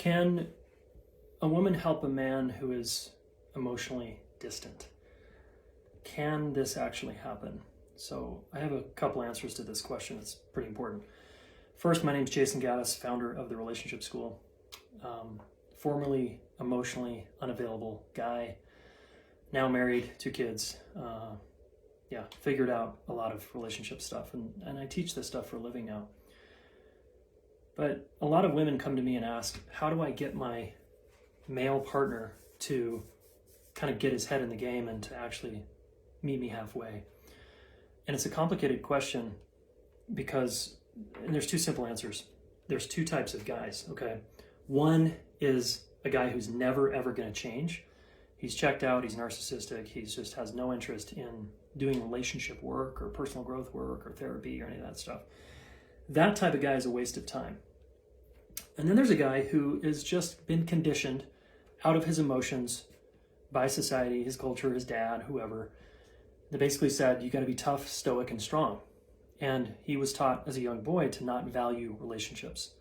Can a woman help a man who is emotionally distant? Can this actually happen? So I have a couple answers to this question. It's pretty important. First, my name is Jason Gaddis, founder of the Relationship School. Formerly emotionally unavailable guy, now married, 2 kids. Figured out a lot of relationship stuff, and I teach this stuff for a living now. But a lot of women come to me and ask, how do I get my male partner to kind of get his head in the game and to actually meet me halfway? And it's a complicated question because, and there's 2 simple answers. There's 2 types of guys, okay? One is a guy who's never, ever going to change. He's checked out, he's narcissistic, he just has no interest in doing relationship work or personal growth work or therapy or any of that stuff. That type of guy is a waste of time. And then there's a guy who has just been conditioned out of his emotions by society, his culture, his dad, whoever. They basically said, you got to be tough, stoic, and strong. And he was taught as a young boy to not value relationships.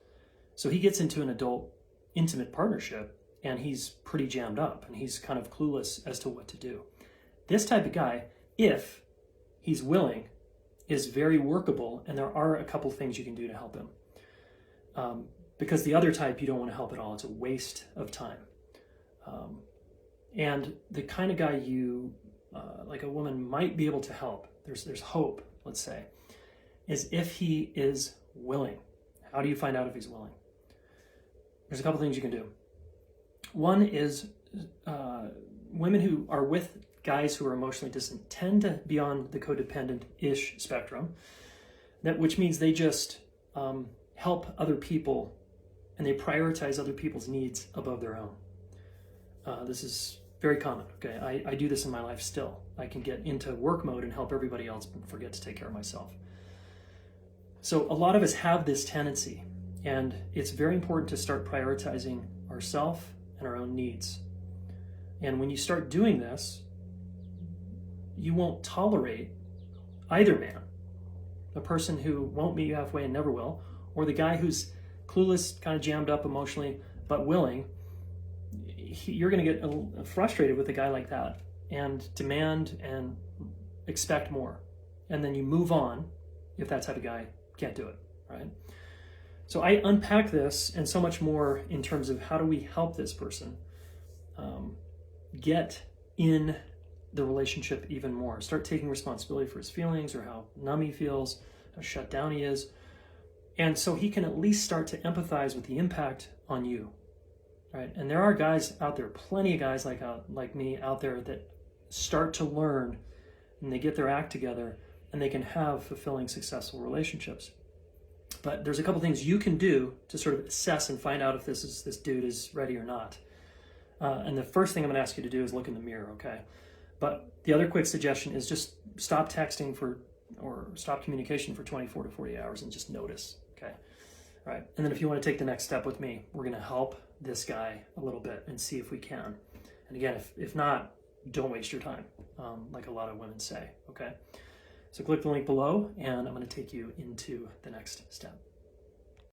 So he gets into an adult intimate partnership and he's pretty jammed up and he's kind of clueless as to what to do. This type of guy, if he's willing, is very workable, and there are a couple things you can do to help him. Because the other type, you don't want to help at all. It's a waste of time. And the kind of guy you, like a woman, might be able to help, there's hope, let's say, is if he is willing. How do you find out if he's willing? There's a couple things you can do. One is women who are with guys who are emotionally distant tend to be on the codependent-ish spectrum, which means they just help other people and they prioritize other people's needs above their own. This is very common, okay? I do this in my life still. I can get into work mode and help everybody else but forget to take care of myself. So a lot of us have this tendency, and it's very important to start prioritizing ourselves and our own needs. And when you start doing this, you won't tolerate either man, the person who won't meet you halfway and never will, or the guy who's clueless, kind of jammed up emotionally, but willing. You're going to get frustrated with a guy like that and demand and expect more. And then you move on if that type of guy can't do it, right? So I unpack this and so much more in terms of how do we help this person get in the relationship even more. Start taking responsibility for his feelings or how numb he feels, how shut down he is. And so he can at least start to empathize with the impact on you, right? And there are guys out there, plenty of guys like me out there that start to learn and they get their act together and they can have fulfilling, successful relationships. But there's a couple things you can do to sort of assess and find out if this dude is ready or not. And the first thing I'm going to ask you to do is look in the mirror, okay? But the other quick suggestion is just stop texting or stop communication for 24 to 40 hours and just notice, okay? All right, and then if you want to take the next step with me, we're going to help this guy a little bit and see if we can. And again, if not, don't waste your time, like a lot of women say, okay? So click the link below and I'm going to take you into the next step.